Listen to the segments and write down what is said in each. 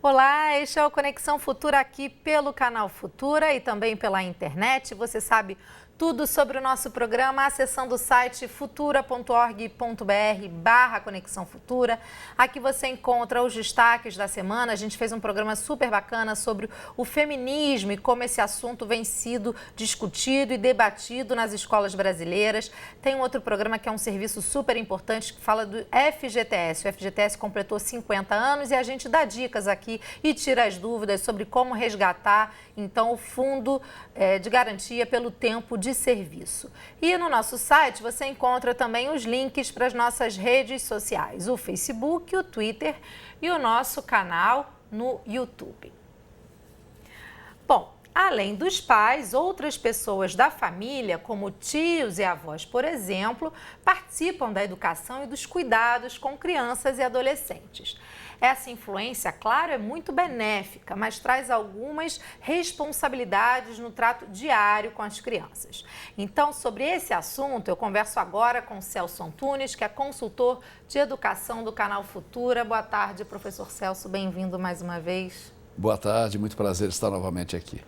Olá, este é o Conexão Futura aqui pelo canal Futura e também pela internet. Você sabe tudo sobre o nosso programa acessando o site futura.org.br/Conexão Futura. Aqui você encontra os destaques da semana. A gente fez um programa super bacana sobre o feminismo e como esse assunto vem sido discutido e debatido nas escolas brasileiras. Tem um outro programa que é um serviço super importante que fala do FGTS. O FGTS completou 50 anos e a gente dá dicas aqui e tira as dúvidas sobre como resgatar, então, o fundo de garantia pelo tempo de serviço. E no nosso site você encontra também os links para as nossas redes sociais, o Facebook, o Twitter e o nosso canal no YouTube. Bom, além dos pais, outras pessoas da família, como tios e avós, por exemplo, participam da educação e dos cuidados com crianças e adolescentes. Essa influência, claro, é muito benéfica, mas traz algumas responsabilidades no trato diário com as crianças. Então, sobre esse assunto, eu converso agora com o Celso Antunes, que é consultor de educação do canal Futura. Boa tarde, professor Celso, bem-vindo mais uma vez. Boa tarde, muito prazer estar novamente aqui.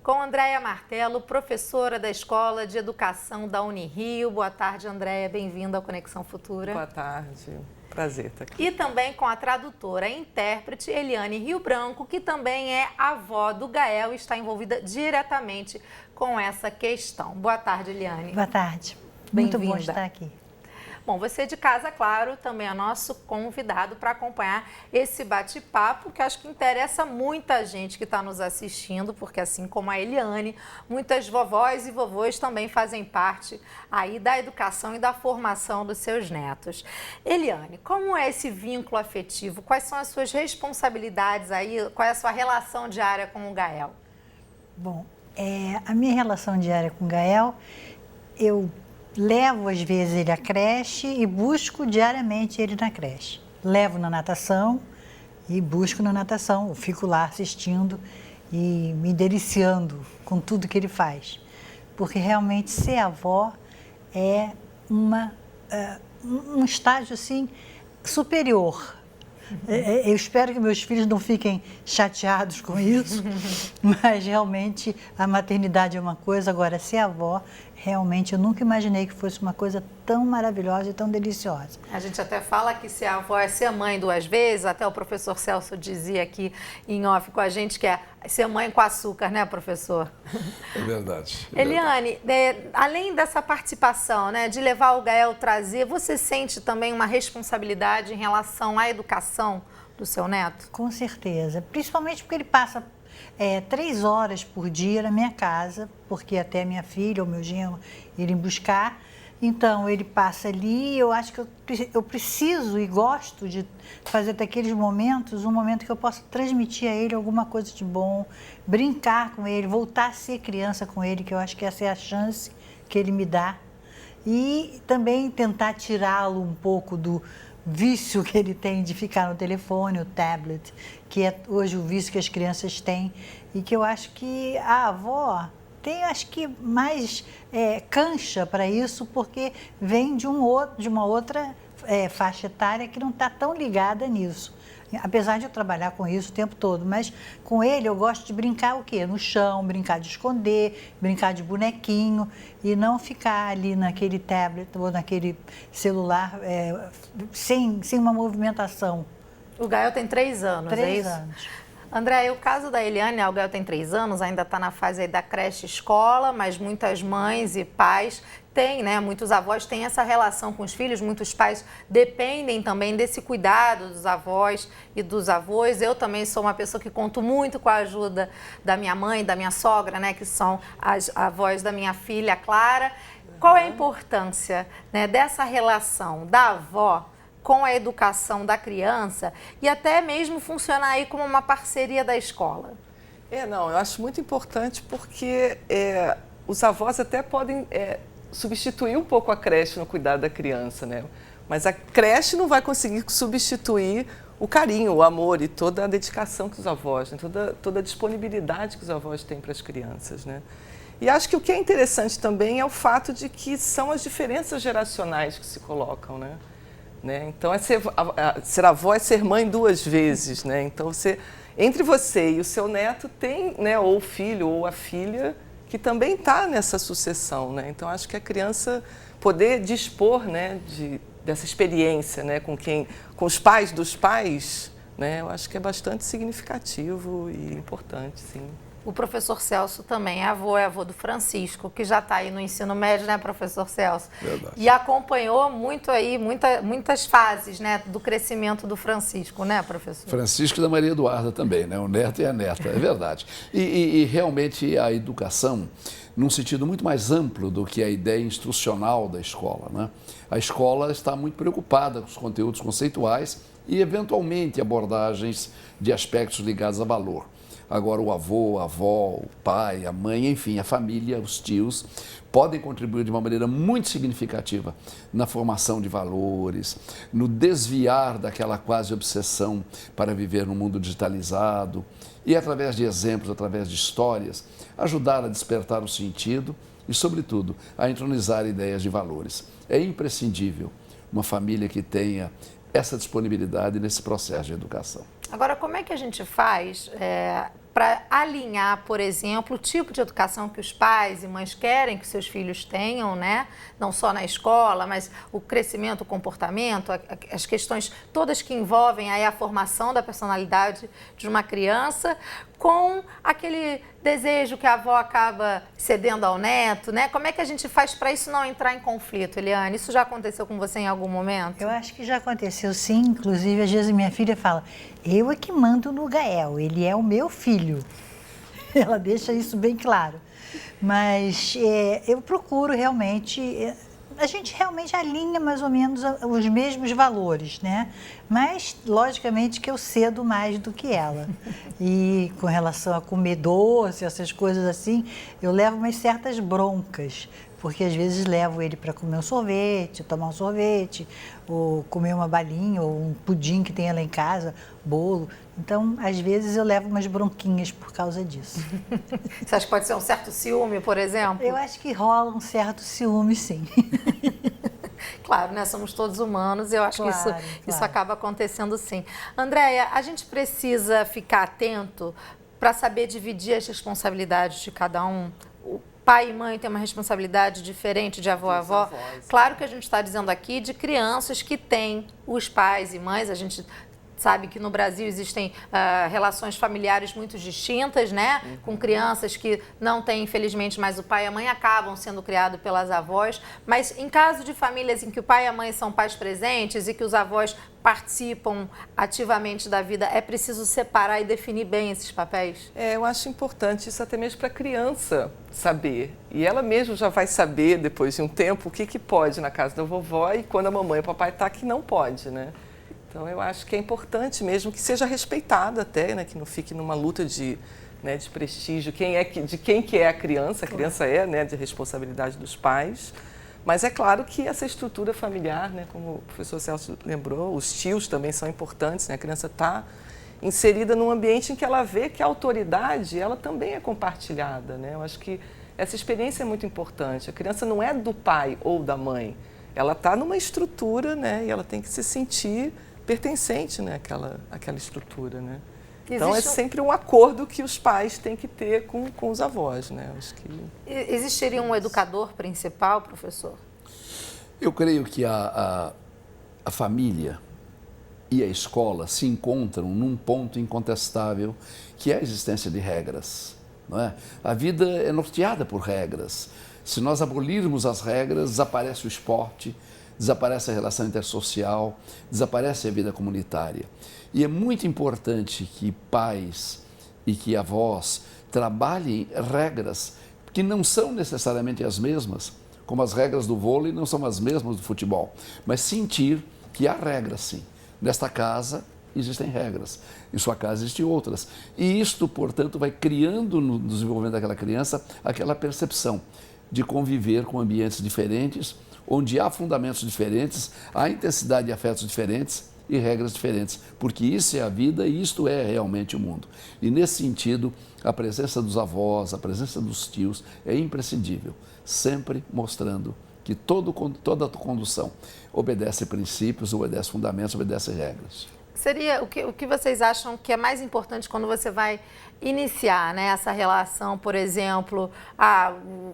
Com Andréia Martelo, professora da Escola de Educação da Unirio. Boa tarde, Andréia, bem-vinda ao Conexão Futura. Boa tarde, prazer estar aqui. E também com a tradutora e intérprete Eliane Rio Branco, que também é avó do Gael e está envolvida diretamente com essa questão. Boa tarde, Eliane. Boa tarde, muito bom estar aqui. Bom, você de casa, claro, também é nosso convidado para acompanhar esse bate-papo, que acho que interessa muita gente que está nos assistindo, porque assim como a Eliane, muitas vovós e vovôs também fazem parte aí da educação e da formação dos seus netos. Eliane, como é esse vínculo afetivo? Quais são as suas responsabilidades aí? Qual é a sua relação diária com o Gael? Bom, a minha relação diária com o Gael, eu levo às vezes ele à creche e busco diariamente ele na creche. Levo na natação e busco na natação. Eu fico lá assistindo e me deliciando com tudo que ele faz. Porque realmente ser avó é um estágio assim superior. Eu espero que meus filhos não fiquem chateados com isso, mas realmente a maternidade é uma coisa, agora ser avó, realmente eu nunca imaginei que fosse uma coisa tão maravilhosa e tão deliciosa. A gente até fala que ser avó é ser mãe duas vezes, até o professor Celso dizia aqui em off com a gente que é ser mãe com açúcar, né, professor? É verdade. Eliane, além dessa participação, né, de levar o Gael trazer, você sente também uma responsabilidade em relação à educação do seu neto? Com certeza, principalmente porque ele passa 3 horas por dia na minha casa, porque até minha filha ou meu genro irem buscar. Então, ele passa ali, eu acho que eu preciso e gosto de fazer daqueles momentos um momento que eu possa transmitir a ele alguma coisa de bom, brincar com ele, voltar a ser criança com ele, que eu acho que essa é a chance que ele me dá. E também tentar tirá-lo um pouco do vício que ele tem de ficar no telefone, o tablet, que é hoje o vício que as crianças têm e que eu acho que a avó tem, acho que, mais cancha para isso, porque vem de uma outra faixa etária que não está tão ligada nisso. Apesar de eu trabalhar com isso o tempo todo, mas com ele eu gosto de brincar o quê? No chão, brincar de esconder, brincar de bonequinho e não ficar ali naquele tablet ou naquele celular sem uma movimentação. O Gael tem 3 anos, 3 é isso? anos. André, o caso da Eliane, o Gael tem 3 anos, ainda está na fase aí da creche escola, mas muitas mães e pais têm, né? Muitos avós têm essa relação com os filhos, muitos pais dependem também desse cuidado dos avós e dos avós. Eu também sou uma pessoa que conto muito com a ajuda da minha mãe, da minha sogra, né? Que são as avós da minha filha, Clara. Qual é a importância, né, dessa relação da avó com a educação da criança e até mesmo funcionar aí como uma parceria da escola? Eu acho muito importante porque os avós até podem substituir um pouco a creche no cuidado da criança, né? Mas a creche não vai conseguir substituir o carinho, o amor e toda a dedicação que os avós, né? toda a disponibilidade que os avós têm para as crianças, né? E acho que o que é interessante também é o fato de que são as diferenças geracionais que se colocam, né? né? Então, ser avó é ser mãe 2 vezes, né? Então, entre você e o seu neto tem, né, ou o filho ou a filha que também está nessa sucessão, né? Então, acho que a criança poder dispor, né, dessa experiência, né, com os pais dos pais, né, eu acho que é bastante significativo e importante, sim. O professor Celso também é avô do Francisco, que já está aí no ensino médio, né, professor Celso? Verdade. E acompanhou muito aí, muitas fases, né, do crescimento do Francisco, né, professor? Francisco e da Maria Eduarda também, né? O neto e a neta, é verdade. E realmente a educação, num sentido muito mais amplo do que a ideia instrucional da escola, né? A escola está muito preocupada com os conteúdos conceituais e, eventualmente, abordagens de aspectos ligados a valor. Agora, o avô, a avó, o pai, a mãe, enfim, a família, os tios, podem contribuir de uma maneira muito significativa na formação de valores, no desviar daquela quase obsessão para viver num mundo digitalizado e, através de exemplos, através de histórias, ajudar a despertar o sentido e, sobretudo, a entronizar ideias de valores. É imprescindível uma família que tenha essa disponibilidade nesse processo de educação. Agora, como é que a gente faz para alinhar, por exemplo, o tipo de educação que os pais e mães querem que seus filhos tenham, né? Não só na escola, mas o crescimento, o comportamento, as questões todas que envolvem aí a formação da personalidade de uma criança, com aquele desejo que a avó acaba cedendo ao neto, né? Como é que a gente faz para isso não entrar em conflito, Eliane? Isso já aconteceu com você em algum momento? Eu acho que já aconteceu sim, inclusive às vezes minha filha fala, eu é que mando no Gael, ele é o meu filho. Ela deixa isso bem claro. Mas eu procuro realmente, a gente realmente alinha mais ou menos os mesmos valores, né? Mas, logicamente, que eu cedo mais do que ela. E com relação a comer doce, essas coisas assim, eu levo umas certas broncas. Porque às vezes levo ele para comer um sorvete, tomar um sorvete, ou comer uma balinha, ou um pudim que tem lá em casa, bolo. Então, às vezes eu levo umas bronquinhas por causa disso. Você acha que pode ser um certo ciúme, por exemplo? Eu acho que rola um certo ciúme, sim. Claro, né? Somos todos humanos e eu acho que isso acaba acontecendo sim. Andréia, a gente precisa ficar atento para saber dividir as responsabilidades de cada um. O pai e mãe têm uma responsabilidade diferente de avô a avó. Claro que a gente está dizendo aqui de crianças que têm os pais e mães, a gente sabe que no Brasil existem relações familiares muito distintas, né? Com crianças que não têm, infelizmente, mais o pai e a mãe, acabam sendo criados pelas avós. Mas em caso de famílias em que o pai e a mãe são pais presentes e que os avós participam ativamente da vida, é preciso separar e definir bem esses papéis? Eu acho importante isso até mesmo para a criança saber. E ela mesma já vai saber, depois de um tempo, o que pode na casa da vovó e quando a mamãe e o papai estão que não pode, né? Então, eu acho que é importante mesmo que seja respeitado até, né? Que não fique numa luta de prestígio de quem que é a criança é, né? De responsabilidade dos pais. Mas é claro que essa estrutura familiar, né? Como o professor Celso lembrou, os tios também são importantes, né? A criança está inserida num ambiente em que ela vê que a autoridade, ela também é compartilhada, né? Eu acho que essa experiência é muito importante. A criança não é do pai ou da mãe, ela está numa estrutura, né? E ela tem que se sentir pertencente, né, àquela estrutura, né? Então, é sempre um acordo que os pais têm que ter com os avós, né? Acho que... Existiria um educador principal, professor? Eu creio que a família e a escola se encontram num ponto incontestável, que é a existência de regras, não é? A vida é norteada por regras. Se nós abolirmos as regras, desaparece o esporte, desaparece a relação intersocial, desaparece a vida comunitária. E é muito importante que pais e que avós trabalhem regras que não são necessariamente as mesmas, como as regras do vôlei não são as mesmas do futebol, mas sentir que há regras, sim. Nesta casa existem regras, em sua casa existem outras. E isto, portanto, vai criando no desenvolvimento daquela criança aquela percepção de conviver com ambientes diferentes, onde há fundamentos diferentes, há intensidade de afetos diferentes e regras diferentes, porque isso é a vida e isto é realmente o mundo. E nesse sentido, a presença dos avós, a presença dos tios é imprescindível, sempre mostrando que toda condução obedece princípios, obedece fundamentos, obedece regras. Seria o que vocês acham que é mais importante quando você vai iniciar, né, essa relação, por exemplo, a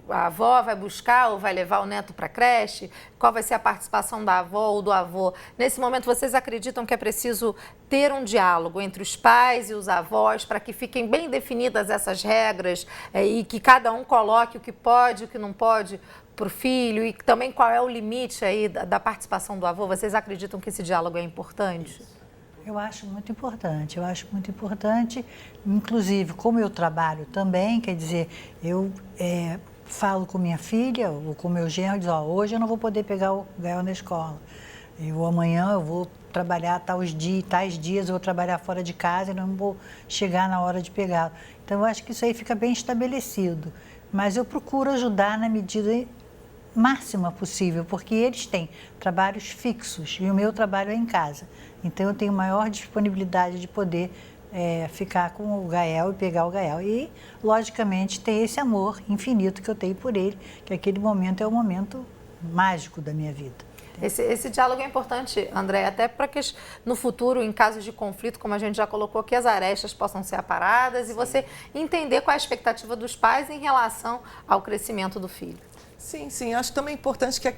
avó vai buscar ou vai levar o neto para a creche? Qual vai ser a participação da avó ou do avô? Nesse momento, vocês acreditam que é preciso ter um diálogo entre os pais e os avós para que fiquem bem definidas essas regras e que cada um coloque o que pode e o que não pode para o filho, e também qual é o limite aí da participação do avô? Vocês acreditam que esse diálogo é importante? Eu acho muito importante, inclusive como eu trabalho também, quer dizer, eu falo com minha filha ou com meu genro, diz, hoje eu não vou poder pegar o Gael na escola, amanhã eu vou trabalhar tais dias eu vou trabalhar fora de casa e não vou chegar na hora de pegá-lo. Então eu acho que isso aí fica bem estabelecido, mas eu procuro ajudar na medida máxima possível, porque eles têm trabalhos fixos e o meu trabalho é em casa. Então, eu tenho maior disponibilidade de poder ficar com o Gael e pegar o Gael. E, logicamente, ter esse amor infinito que eu tenho por ele, que aquele momento é o momento mágico da minha vida. Esse diálogo é importante, André, até para que no futuro, em casos de conflito, como a gente já colocou, que as arestas possam ser aparadas. Sim. E você entender qual é a expectativa dos pais em relação ao crescimento do filho. Sim, acho também importante que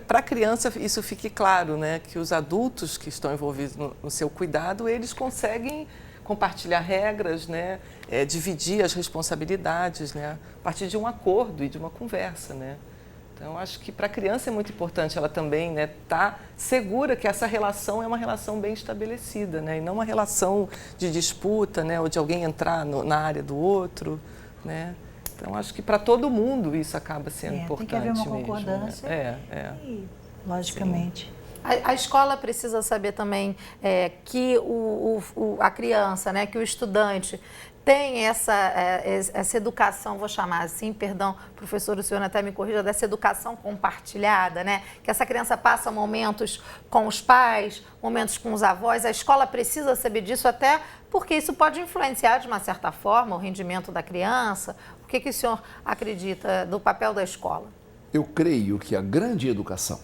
para a criança isso fique claro, né? Que os adultos que estão envolvidos no seu cuidado, eles conseguem compartilhar regras, né? Dividir as responsabilidades, né? A partir de um acordo e de uma conversa, né? Então, acho que para a criança é muito importante ela também, né, tá segura que essa relação é uma relação bem estabelecida, né? E não uma relação de disputa, né? Ou de alguém entrar na área do outro, né? Então, acho que para todo mundo isso acaba sendo importante. Tem que haver uma concordância. Né? E, logicamente. A escola precisa saber também que a criança, né, que o estudante tem essa educação, vou chamar assim, perdão, professor, o senhor até me corrija, dessa educação compartilhada, né? Que essa criança passa momentos com os pais, momentos com os avós. A escola precisa saber disso, até porque isso pode influenciar, de uma certa forma, o rendimento da criança. O que o senhor acredita do papel da escola? Eu creio que a grande educação,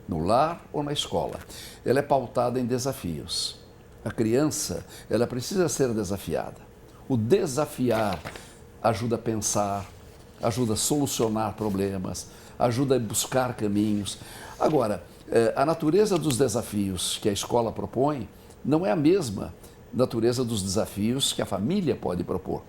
no lar ou na escola, ela é pautada em desafios. A criança, ela precisa ser desafiada. O desafiar ajuda a pensar, ajuda a solucionar problemas, ajuda a buscar caminhos. Agora, a natureza dos desafios que a escola propõe não é a mesma natureza dos desafios que a família pode propor.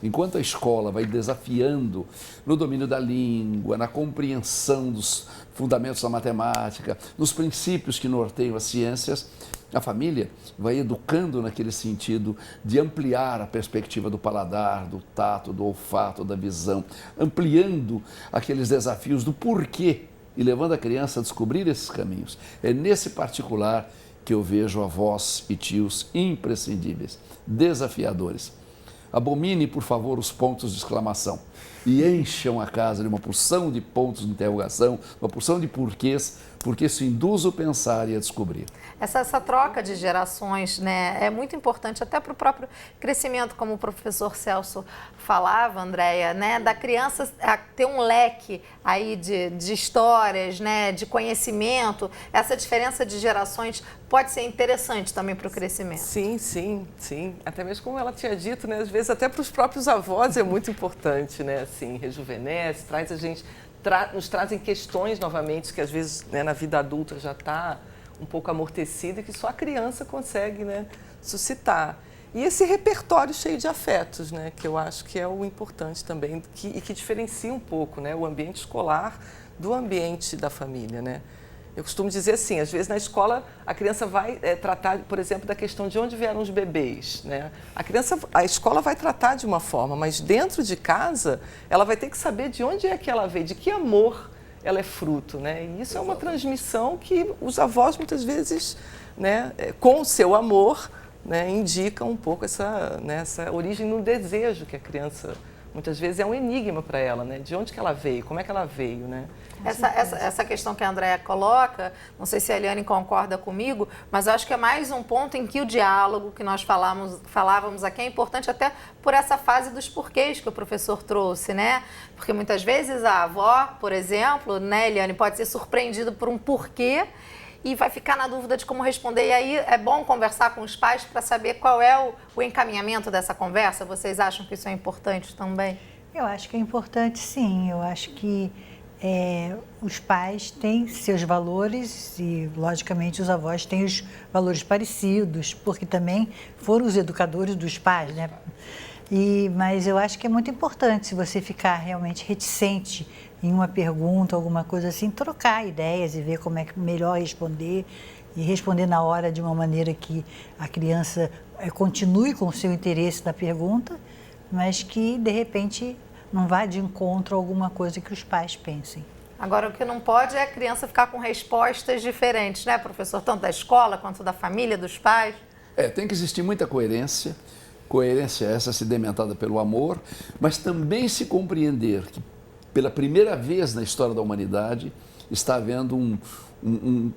Enquanto a escola vai desafiando no domínio da língua, na compreensão dos fundamentos da matemática, nos princípios que norteiam as ciências, a família vai educando naquele sentido de ampliar a perspectiva do paladar, do tato, do olfato, da visão, ampliando aqueles desafios do porquê e levando a criança a descobrir esses caminhos. É nesse particular que eu vejo avós e tios imprescindíveis, desafiadores. Abomine, por favor, os pontos de exclamação e encham a casa de uma porção de pontos de interrogação, uma porção de porquês, porque isso induz o pensar e a descobrir. Essa troca de gerações, né, é muito importante até para o próprio crescimento, como o professor Celso falava, Andréia, né, da criança ter um leque aí de histórias, né, de conhecimento. Essa diferença de gerações pode ser interessante também para o crescimento. Sim. Até mesmo como ela tinha dito, né, às vezes até para os próprios avós é muito importante, né, assim, rejuvenesce, traz a gente, nos trazem questões novamente que às vezes, né, na vida adulta já está um pouco amortecida e que só a criança consegue, né, suscitar. E esse repertório cheio de afetos, né, que eu acho que é o importante também e que diferencia um pouco, né, o ambiente escolar do ambiente da família, né. Eu costumo dizer assim, às vezes na escola a criança vai tratar, por exemplo, da questão de onde vieram os bebês, né? A escola vai tratar de uma forma, mas dentro de casa ela vai ter que saber de onde é que ela veio, de que amor ela é fruto, né? E isso é uma transmissão que os avós muitas vezes, né, com o seu amor, né, indicam um pouco essa origem no desejo que a criança muitas vezes é um enigma para ela, né? De onde que ela veio, como é que ela veio, né? Essa questão que a Andréa coloca, não sei se a Eliane concorda comigo, mas eu acho que é mais um ponto em que o diálogo que nós falávamos aqui é importante até por essa fase dos porquês que o professor trouxe, né? Porque muitas vezes a avó, por exemplo, né, Eliane, pode ser surpreendida por um porquê e vai ficar na dúvida de como responder. E aí é bom conversar com os pais para saber qual é o encaminhamento dessa conversa. Vocês acham que isso é importante também? Eu acho que é importante, sim. Eu acho que os pais têm seus valores e, logicamente, os avós têm os valores parecidos, porque também foram os educadores dos pais, né? Mas eu acho que é muito importante, se você ficar realmente reticente em uma pergunta, alguma coisa assim, trocar ideias e ver como é que melhor responder e responder na hora de uma maneira que a criança continue com o seu interesse na pergunta, mas que, de repente, não vá de encontro a alguma coisa que os pais pensem. Agora, o que não pode é a criança ficar com respostas diferentes, né, professor? Tanto da escola quanto da família, dos pais. Tem que existir muita coerência. Coerência essa sedimentada pelo amor, mas também se compreender que, pela primeira vez na história da humanidade, está havendo um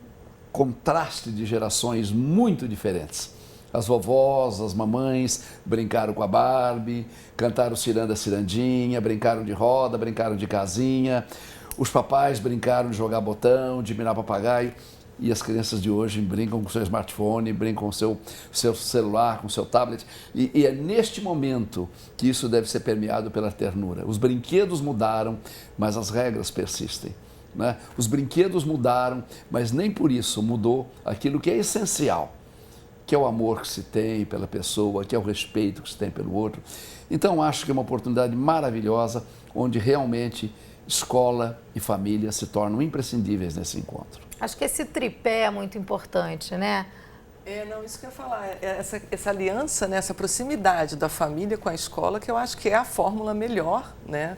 contraste de gerações muito diferentes. As vovós, as mamães brincaram com a Barbie, cantaram ciranda, cirandinha, brincaram de roda, brincaram de casinha. Os papais brincaram de jogar botão, de mirar papagaio. E as crianças de hoje brincam com o seu smartphone, brincam com o seu celular, com o seu tablet. E é neste momento que isso deve ser permeado pela ternura. Os brinquedos mudaram, mas as regras persistem, né? Os brinquedos mudaram, mas nem por isso mudou aquilo que é essencial, que é o amor que se tem pela pessoa, que é o respeito que se tem pelo outro. Então, acho que é uma oportunidade maravilhosa, onde realmente escola e família se tornam imprescindíveis nesse encontro. Acho que esse tripé é muito importante, né? Isso que eu ia falar, essa aliança, né, essa proximidade da família com a escola, que eu acho que é a fórmula melhor, né?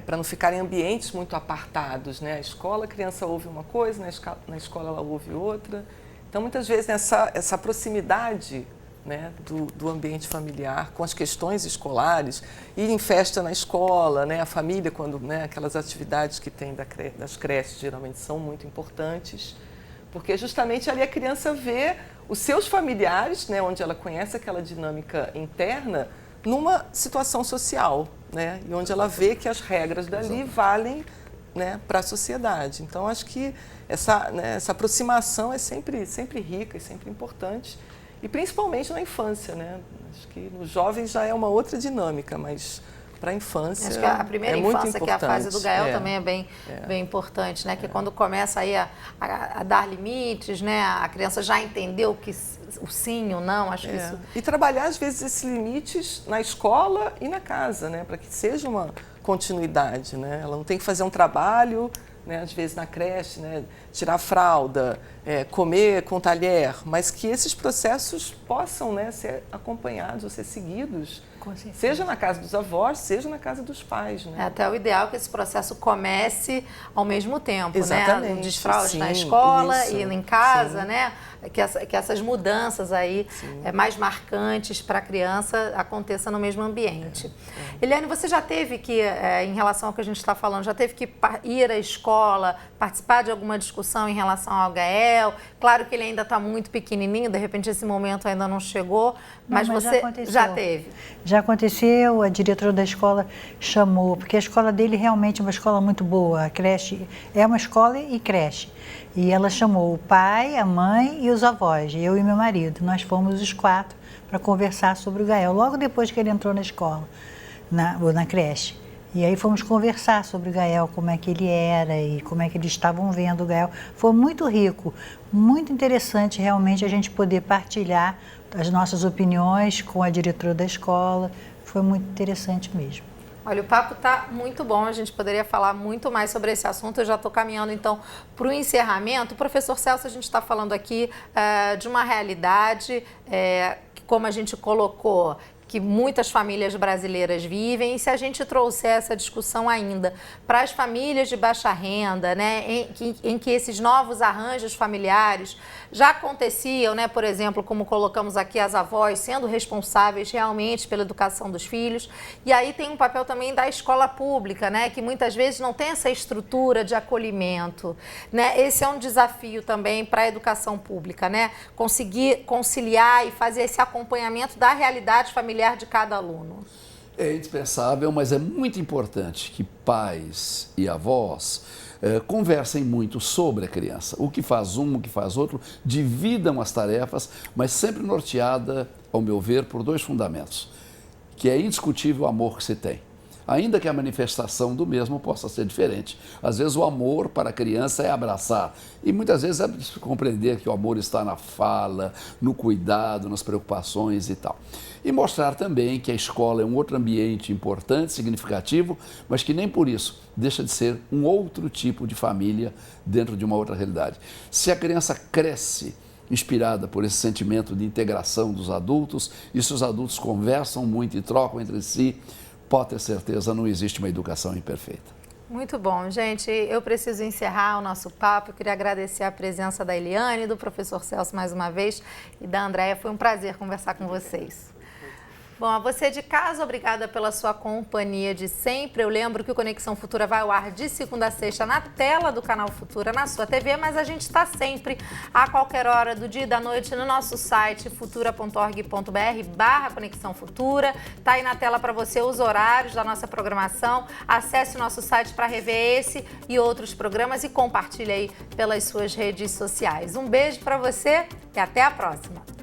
Para não ficarem ambientes muito apartados, né? A escola, a criança ouve uma coisa, na escola ela ouve outra. Então, muitas vezes, essa proximidade, né, do ambiente familiar com as questões escolares, ir em festa na escola, né, a família, quando, né, aquelas atividades que tem das creches geralmente são muito importantes, porque justamente ali a criança vê os seus familiares, né, onde ela conhece aquela dinâmica interna, numa situação social, né, e onde ela vê que as regras dali valem, né, para a sociedade. Então, acho que essa aproximação é sempre rica e sempre importante. E principalmente na infância, né? Acho que nos jovens já é uma outra dinâmica, mas para a infância acho que a primeira infância, que é a fase do Gael, também é bem importante, né? Que quando começa aí a dar limites, né? A criança já entendeu que o sim, o não, acho que isso... E trabalhar, às vezes, esses limites na escola e na casa, né? Para que seja uma continuidade, né? Ela não tem que fazer um trabalho, né, às vezes na creche, né, tirar a fralda, comer com talher, mas que esses processos possam, né, ser acompanhados ou ser seguidos, seja na casa dos avós, seja na casa dos pais. Né? É até o ideal que esse processo comece ao mesmo tempo, exatamente, né? Desfraude na escola isso, e em casa, sim. Né? Que essas mudanças aí mais marcantes para a criança aconteçam no mesmo ambiente. Eliane, você já teve que, em relação ao que a gente está falando, já teve que ir à escola, participar de alguma discussão em relação ao Gael? Claro que ele ainda está muito pequenininho, de repente esse momento ainda não chegou, mas você já teve. Já aconteceu, a diretora da escola chamou, porque a escola dele realmente é uma escola muito boa, a creche é uma escola e creche. E ela chamou o pai, a mãe e os avós, eu e meu marido. Nós fomos os 4 para conversar sobre o Gael, logo depois que ele entrou na escola, na creche. E aí fomos conversar sobre o Gael, como é que ele era e como é que eles estavam vendo o Gael. Foi muito rico, muito interessante realmente a gente poder partilhar as nossas opiniões com a diretora da escola. Foi muito interessante mesmo. Olha, o papo está muito bom, a gente poderia falar muito mais sobre esse assunto. Eu já estou caminhando, então, para o encerramento. Professor Celso, a gente está falando aqui de uma realidade, como a gente colocou, que muitas famílias brasileiras vivem, e se a gente trouxer essa discussão ainda para as famílias de baixa renda, né, em que esses novos arranjos familiares já aconteciam, né, por exemplo, como colocamos aqui, as avós sendo responsáveis realmente pela educação dos filhos, e aí tem um papel também da escola pública, né, que muitas vezes não tem essa estrutura de acolhimento, né, esse é um desafio também para a educação pública, né, conseguir conciliar e fazer esse acompanhamento da realidade familiar de cada aluno. É indispensável, mas é muito importante que pais e avós conversem muito sobre a criança. O que faz um, o que faz outro, dividam as tarefas, mas sempre norteada, ao meu ver, por 2 fundamentos, que é indiscutível o amor que se tem. Ainda que a manifestação do mesmo possa ser diferente. Às vezes o amor para a criança é abraçar. E muitas vezes é preciso compreender que o amor está na fala, no cuidado, nas preocupações e tal. E mostrar também que a escola é um outro ambiente importante, significativo, mas que nem por isso deixa de ser um outro tipo de família dentro de uma outra realidade. Se a criança cresce inspirada por esse sentimento de integração dos adultos, e se os adultos conversam muito e trocam entre si, pode ter certeza, não existe uma educação imperfeita. Muito bom, gente. Eu preciso encerrar o nosso papo. Eu queria agradecer a presença da Eliane, do professor Celso mais uma vez e da Andréia. Foi um prazer conversar com vocês. Bom, a você de casa, obrigada pela sua companhia de sempre. Eu lembro que o Conexão Futura vai ao ar de segunda a sexta na tela do canal Futura, na sua TV, mas a gente está sempre, a qualquer hora do dia e da noite, no nosso site futura.org.br/Conexão Futura. Está aí na tela para você os horários da nossa programação. Acesse o nosso site para rever esse e outros programas e compartilhe aí pelas suas redes sociais. Um beijo para você e até a próxima.